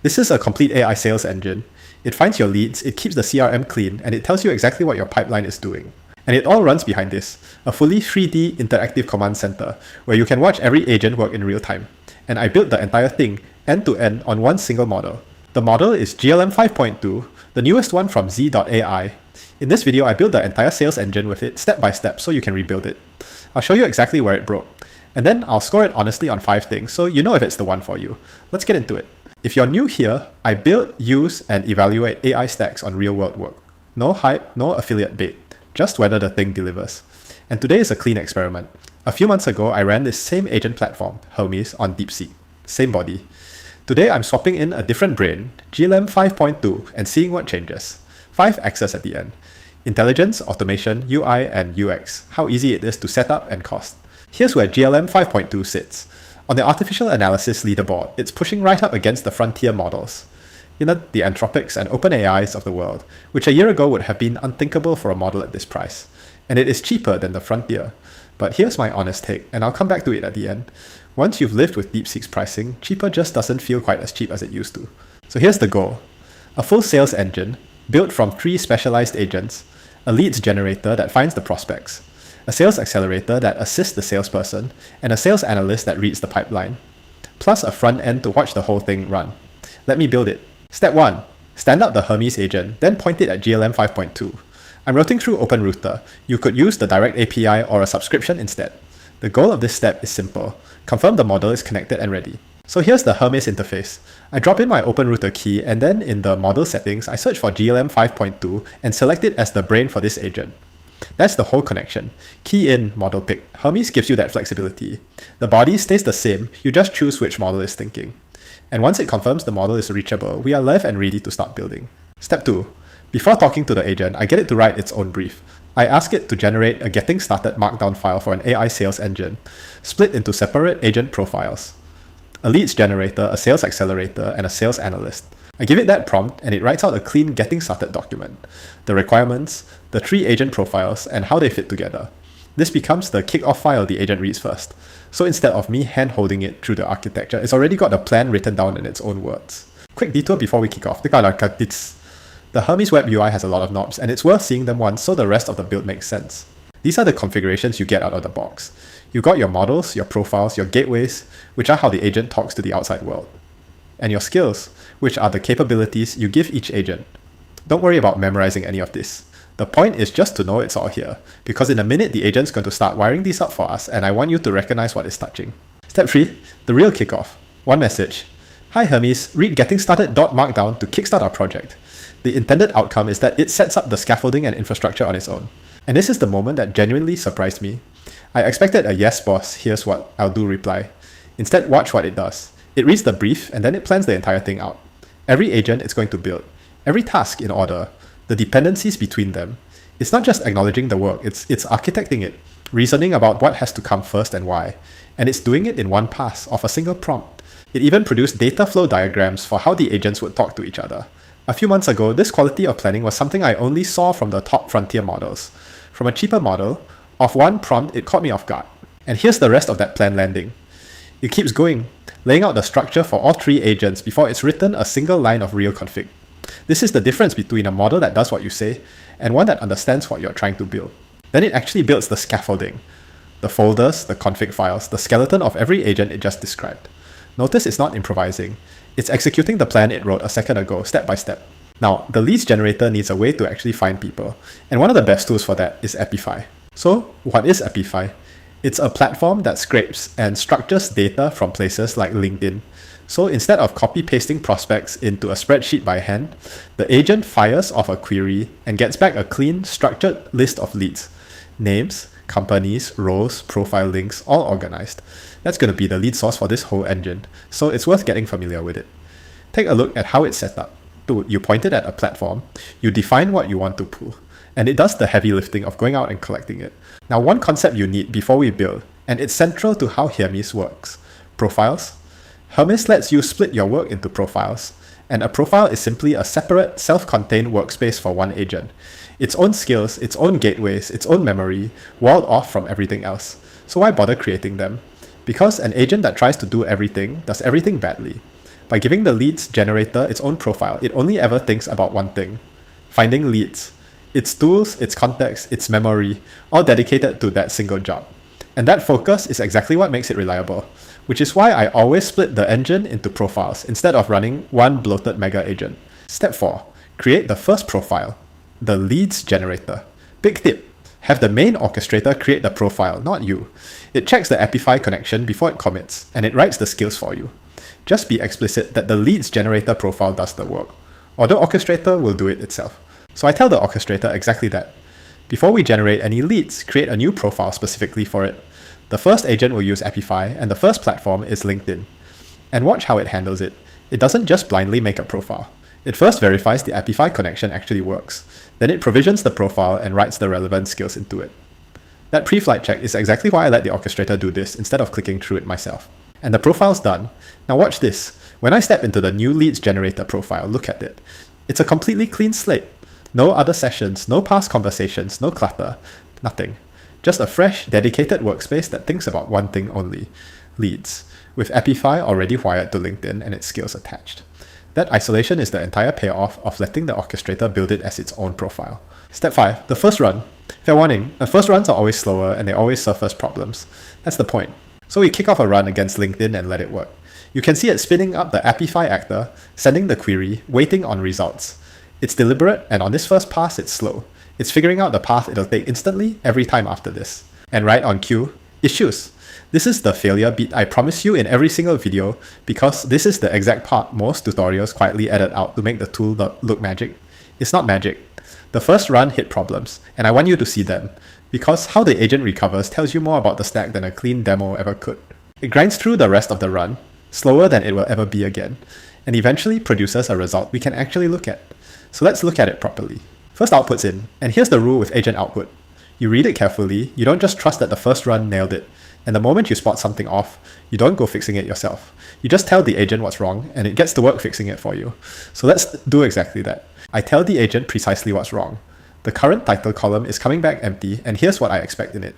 This is a complete AI sales engine. It finds your leads, it keeps the CRM clean, and it tells you exactly what your pipeline is doing. And it all runs behind this, a fully 3D interactive command center, where you can watch every agent work in real time. And I built the entire thing, end to end, on one single model. The model is GLM-5.2, the newest one from z.ai. In this video, I built the entire sales engine with it step by step so you can rebuild it. I'll show you exactly where it broke. And then I'll score it honestly on 5 things, so you know if it's the one for you. Let's get into it. If you're new here, I build, use, and evaluate AI stacks on real-world work. No hype, no affiliate bait, just whether the thing delivers. And today is a clean experiment. A few months ago, I ran this same agent platform, Hermes, on DeepSeek. Same body. Today, I'm swapping in a different brain, GLM-5.2, and seeing what changes. 5 X's at the end. Intelligence, automation, UI, and UX. How easy it is to set up and cost. Here's where GLM-5.2 sits. On the artificial analysis leaderboard, it's pushing right up against the frontier models. You know, the Anthropics and OpenAIs of the world, which a year ago would have been unthinkable for a model at this price. And it is cheaper than the frontier. But here's my honest take, and I'll come back to it at the end. Once you've lived with DeepSeek's pricing, cheaper just doesn't feel quite as cheap as it used to. So here's the goal. A full sales engine, built from 3 specialized agents, a leads generator that finds the prospects, a sales accelerator that assists the salesperson, and a sales analyst that reads the pipeline, plus a front end to watch the whole thing run. Let me build it. Step 1. Stand up the Hermes agent, then point it at GLM 5.2. I'm routing through OpenRouter. You could use the direct API or a subscription instead. The goal of this step is simple. Confirm the model is connected and ready. So here's the Hermes interface. I drop in my OpenRouter key, and then in the model settings, I search for GLM 5.2 and select it as the brain for this agent. That's the whole connection. Key in, model pick. Hermes gives you that flexibility. The body stays the same, you just choose which model is thinking. And once it confirms the model is reachable, we are live and ready to start building. Step 2. Before talking to the agent, I get it to write its own brief. I ask it to generate a getting started markdown file for an AI sales engine, split into separate agent profiles. A leads generator, a sales accelerator, and a sales analyst. I give it that prompt and it writes out a clean getting started document. The requirements, the 3 agent profiles, and how they fit together. This becomes the kick-off file the agent reads first. So instead of me hand-holding it through the architecture, it's already got a plan written down in its own words. Quick detour before we kick off. The Hermes web UI has a lot of knobs, and it's worth seeing them once so the rest of the build makes sense. These are the configurations you get out of the box. You got your models, your profiles, your gateways, which are how the agent talks to the outside world. And your skills, which are the capabilities you give each agent. Don't worry about memorizing any of this. The point is just to know it's all here, because in a minute the agent's going to start wiring these up for us, and I want you to recognize what it's touching. Step 3, the real kickoff. One message. Hi Hermes, read getting started.markdown to kickstart our project. The intended outcome is that it sets up the scaffolding and infrastructure on its own. And this is the moment that genuinely surprised me. I expected a yes boss, here's what I'll do reply. Instead, watch what it does. It reads the brief and then it plans the entire thing out. Every agent it's going to build, every task in order, the dependencies between them. It's not just acknowledging the work, it's architecting it, reasoning about what has to come first and why. And it's doing it in one pass, of a single prompt. It even produced data flow diagrams for how the agents would talk to each other. A few months ago, this quality of planning was something I only saw from the top frontier models. From a cheaper model, of one prompt, it caught me off guard. And here's the rest of that plan landing. It keeps going, laying out the structure for all 3 agents before it's written a single line of real config. This is the difference between a model that does what you say and one that understands what you're trying to build. Then it actually builds the scaffolding, the folders, the config files, the skeleton of every agent it just described. Notice it's not improvising. It's executing the plan it wrote a second ago, step by step. Now, the leads generator needs a way to actually find people, and one of the best tools for that is Epify. So, what is Epify? It's a platform that scrapes and structures data from places like LinkedIn. So instead of copy-pasting prospects into a spreadsheet by hand, the agent fires off a query and gets back a clean, structured list of leads. Names, companies, roles, profile links, all organized. That's going to be the lead source for this whole engine, so it's worth getting familiar with it. Take a look at how it's set up. You point it at a platform, you define what you want to pull, and it does the heavy lifting of going out and collecting it. Now, one concept you need before we build, and it's central to how Hermes works. Profiles. Hermes lets you split your work into profiles, and a profile is simply a separate, self-contained workspace for one agent. Its own skills, its own gateways, its own memory, walled off from everything else. So why bother creating them? Because an agent that tries to do everything does everything badly. By giving the leads generator its own profile, it only ever thinks about one thing: finding leads. Its tools, its context, its memory, all dedicated to that single job. And that focus is exactly what makes it reliable, which is why I always split the engine into profiles instead of running one bloated mega agent. Step 4. Create the first profile, the leads generator. Big tip: have the main orchestrator create the profile, not you. It checks the Epify connection before it commits, and it writes the skills for you. Just be explicit that the leads generator profile does the work, or the orchestrator will do it itself. So I tell the orchestrator exactly that. Before we generate any leads, create a new profile specifically for it. The first agent will use Epify, and the first platform is LinkedIn. And watch how it handles it. It doesn't just blindly make a profile. It first verifies the Epify connection actually works. Then it provisions the profile and writes the relevant skills into it. That pre-flight check is exactly why I let the orchestrator do this instead of clicking through it myself. And the profile's done. Now watch this. When I step into the new leads generator profile, look at it. It's a completely clean slate. No other sessions, no past conversations, no clutter, nothing. Just a fresh, dedicated workspace that thinks about one thing only: leads, with Epify already wired to LinkedIn and its skills attached. That isolation is the entire payoff of letting the orchestrator build it as its own profile. Step 5. The first run. Fair warning, the first runs are always slower and they always surface problems. That's the point. So we kick off a run against LinkedIn and let it work. You can see it spinning up the Epify actor, sending the query, waiting on results. It's deliberate, and on this first pass it's slow. It's figuring out the path it'll take instantly every time after this. And right on cue, issues. This is the failure beat I promise you in every single video, because this is the exact part most tutorials quietly edit out to make the tool look magic. It's not magic. The first run hit problems, and I want you to see them, because how the agent recovers tells you more about the stack than a clean demo ever could. It grinds through the rest of the run, slower than it will ever be again, and eventually produces a result we can actually look at. So let's look at it properly. First output's in, and here's the rule with agent output. You read it carefully, you don't just trust that the first run nailed it, and the moment you spot something off, you don't go fixing it yourself. You just tell the agent what's wrong, and it gets to work fixing it for you. So let's do exactly that. I tell the agent precisely what's wrong. The current title column is coming back empty, and here's what I expect in it.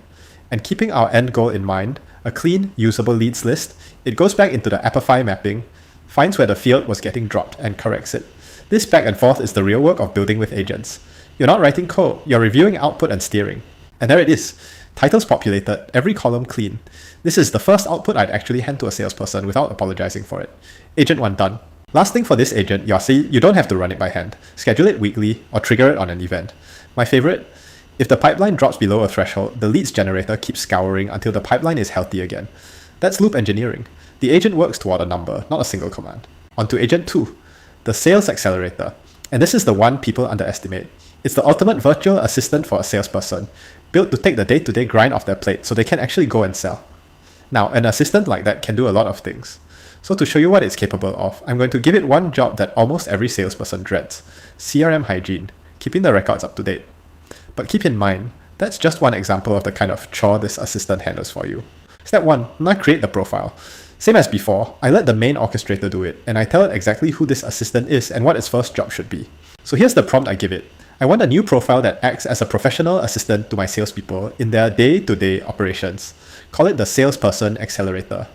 And keeping our end goal in mind, a clean, usable leads list, it goes back into the Epify mapping, finds where the field was getting dropped, and corrects it. This back and forth is the real work of building with agents. You're not writing code, you're reviewing output and steering. And there it is. Titles populated, every column clean. This is the first output I'd actually hand to a salesperson without apologizing for it. Agent 1 done. Last thing for this agent, you don't have to run it by hand. Schedule it weekly or trigger it on an event. My favorite? If the pipeline drops below a threshold, the leads generator keeps scouring until the pipeline is healthy again. That's loop engineering. The agent works toward a number, not a single command. On to agent 2. The sales accelerator. And this is the one people underestimate. It's the ultimate virtual assistant for a salesperson, built to take the day-to-day grind off their plate so they can actually go and sell. Now, an assistant like that can do a lot of things. So to show you what it's capable of, I'm going to give it one job that almost every salesperson dreads: CRM hygiene, keeping the records up to date. But keep in mind, that's just one example of the kind of chore this assistant handles for you. Step 1, now create the profile. Same as before, I let the main orchestrator do it, and I tell it exactly who this assistant is and what its first job should be. So here's the prompt I give it. I want a new profile that acts as a professional assistant to my salespeople in their day-to-day operations. Call it the Salesperson Accelerator.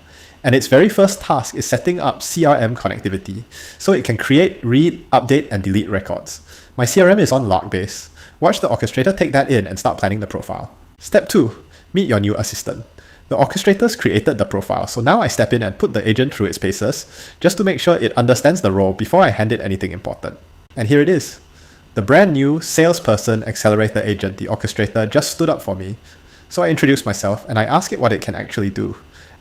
And its very first task is setting up CRM connectivity, so it can create, read, update, and delete records. My CRM is on Lark base. Watch the orchestrator take that in and start planning the profile. Step 2. Meet your new assistant. The orchestrators created the profile, so now I step in and put the agent through its paces, just to make sure it understands the role before I hand it anything important. And here it is. The brand new Salesperson Accelerator agent, the orchestrator, just stood up for me. So I introduce myself and I ask it what it can actually do.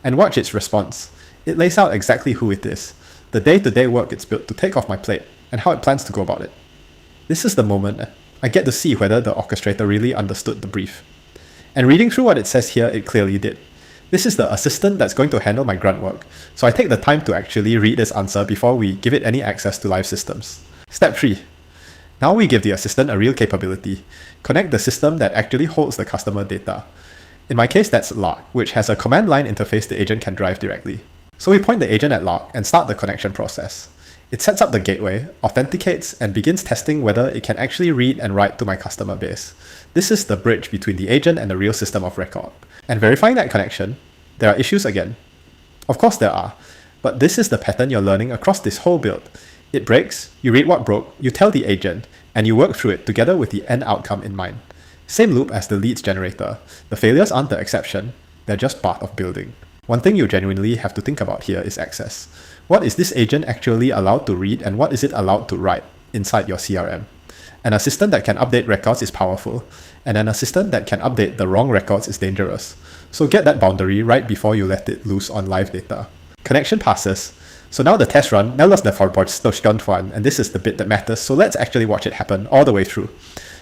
And watch its response. It lays out exactly who it is, the day-to-day work it's built to take off my plate, and how it plans to go about it. This is the moment I get to see whether the orchestrator really understood the brief. And reading through what it says here, it clearly did. This is the assistant that's going to handle my grunt work, so I take the time to actually read its answer before we give it any access to live systems. Step 3. Now we give the assistant a real capability. Connect the system that actually holds the customer data. In my case, that's Lark, which has a command line interface the agent can drive directly. So we point the agent at Lark and start the connection process. It sets up the gateway, authenticates, and begins testing whether it can actually read and write to my customer base. This is the bridge between the agent and the real system of record. And verifying that connection, there are issues again. Of course there are. But this is the pattern you're learning across this whole build. It breaks, you read what broke, you tell the agent, and you work through it together with the end outcome in mind. Same loop as the leads generator. The failures aren't the exception, they're just part of building. One thing you genuinely have to think about here is access. What is this agent actually allowed to read and what is it allowed to write inside your CRM? An assistant that can update records is powerful, and an assistant that can update the wrong records is dangerous. So get that boundary right before you let it loose on live data. Connection passes. So now the test run, now let's and this is the bit that matters, so let's actually watch it happen all the way through.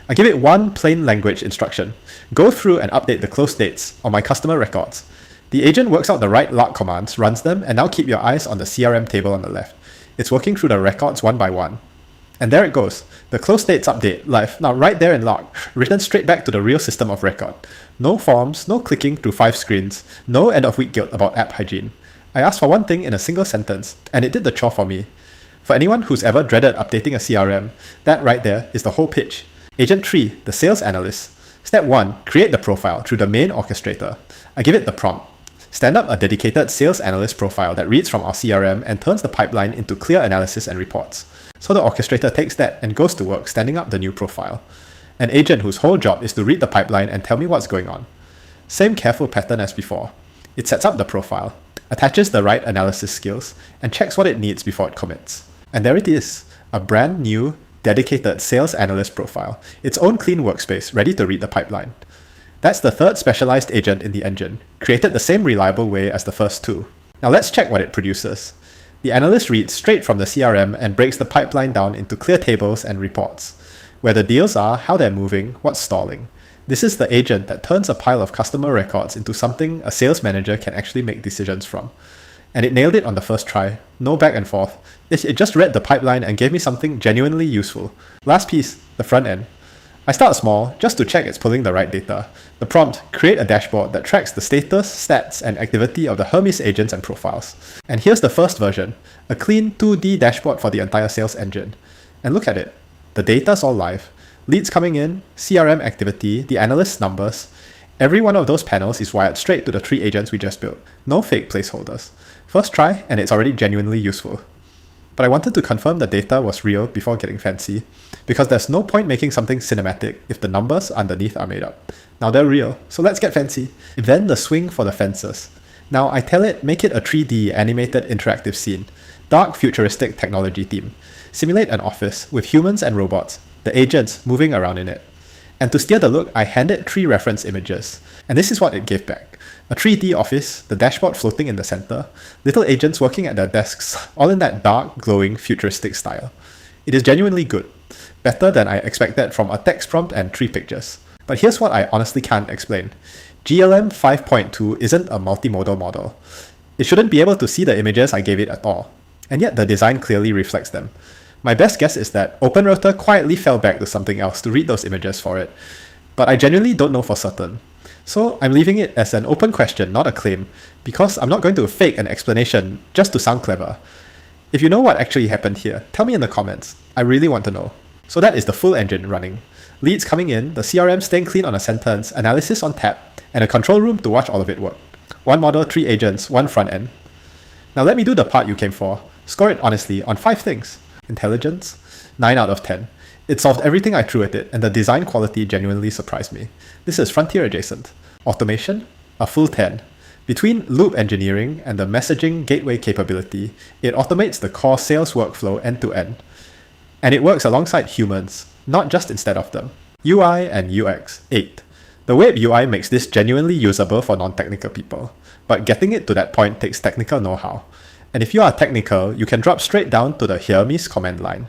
I give it one plain language instruction. Go through and update the close dates on my customer records. The agent works out the right Lark commands, runs them, and now keep your eyes on the CRM table on the left. It's working through the records one by one. And there it goes. The close dates update live, now right there in Lark, written straight back to the real system of record. No forms, no clicking through 5 screens, no end of week guilt about app hygiene. I asked for one thing in a single sentence, and it did the chore for me. For anyone who's ever dreaded updating a CRM, that right there is the whole pitch. Agent 3, the sales analyst. Step 1, create the profile through the main orchestrator. I give it the prompt. Stand up a dedicated sales analyst profile that reads from our CRM and turns the pipeline into clear analysis and reports. So the orchestrator takes that and goes to work standing up the new profile. An agent whose whole job is to read the pipeline and tell me what's going on. Same careful pattern as before. It sets up the profile, attaches the right analysis skills, and checks what it needs before it commits. And there it is, a brand new, dedicated sales analyst profile, its own clean workspace ready to read the pipeline. That's the third specialized agent in the engine, created the same reliable way as the first two. Now let's check what it produces. The analyst reads straight from the CRM and breaks the pipeline down into clear tables and reports. Where the deals are, how they're moving, what's stalling. This is the agent that turns a pile of customer records into something a sales manager can actually make decisions from. And it nailed it on the first try, no back and forth. It just read the pipeline and gave me something genuinely useful. Last piece, the front end. I start small, just to check it's pulling the right data. The prompt, create a dashboard that tracks the status, stats, and activity of the Hermes agents and profiles. And here's the first version, a clean 2D dashboard for the entire sales engine. And look at it, the data's all live. Leads coming in, CRM activity, the analyst's numbers. Every one of those panels is wired straight to the 3 agents we just built. No fake placeholders. First try, and it's already genuinely useful. But I wanted to confirm the data was real before getting fancy, because there's no point making something cinematic if the numbers underneath are made up. Now they're real, so let's get fancy. Then the swing for the fences. Now I tell it, make it a 3D animated interactive scene. Dark futuristic technology theme. Simulate an office with humans and robots, the agents moving around in it. And to steer the look, I handed 3 reference images. And this is what it gave back. A 3D office, the dashboard floating in the center, little agents working at their desks, all in that dark, glowing, futuristic style. It is genuinely good. Better than I expected from a text prompt and 3 pictures. But here's what I honestly can't explain. GLM-5.2 isn't a multimodal model. It shouldn't be able to see the images I gave it at all. And yet the design clearly reflects them. My best guess is that OpenRotor quietly fell back to something else to read those images for it. But I genuinely don't know for certain. So I'm leaving it as an open question, not a claim, because I'm not going to fake an explanation just to sound clever. If you know what actually happened here, tell me in the comments. I really want to know. So that is the full engine running. Leads coming in, the CRM staying clean on a sentence, analysis on tap, and a control room to watch all of it work. 1 model, 3 agents, 1 front end. Now let me do the part you came for. Score it honestly on 5 things. Intelligence, 9 out of 10. It solved everything I threw at it, and the design quality genuinely surprised me. This is frontier adjacent. Automation, a full 10. Between loop engineering and the messaging gateway capability, it automates the core sales workflow end to end. And it works alongside humans, not just instead of them. UI and UX, 8. The web UI makes this genuinely usable for non-technical people, but getting it to that point takes technical know-how. And if you are technical, you can drop straight down to the Hermes command line.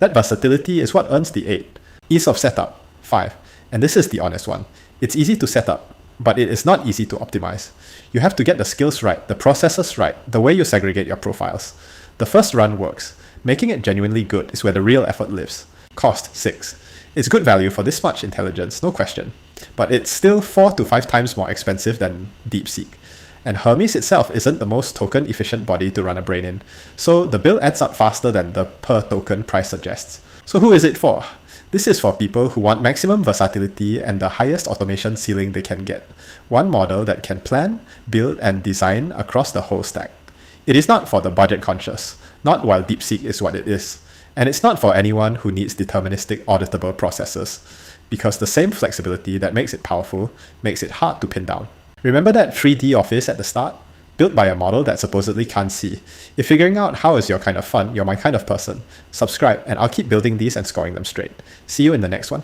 That versatility is what earns the 8. Ease of setup, 5. And this is the honest one. It's easy to set up, but it is not easy to optimize. You have to get the skills right, the processes right, the way you segregate your profiles. The first run works. Making it genuinely good is where the real effort lives. Cost, 6. It's good value for this much intelligence, no question. But it's still 4 to 5 times more expensive than DeepSeek. And Hermes itself isn't the most token-efficient body to run a brain in, so the bill adds up faster than the per-token price suggests. So who is it for? This is for people who want maximum versatility and the highest automation ceiling they can get. One model that can plan, build, and design across the whole stack. It is not for the budget conscious, not while DeepSeek is what it is. And it's not for anyone who needs deterministic auditable processes, because the same flexibility that makes it powerful makes it hard to pin down. Remember that 3D office at the start? Built by a model that supposedly can't see. If figuring out how is your kind of fun, you're my kind of person, subscribe and I'll keep building these and scoring them straight. See you in the next one.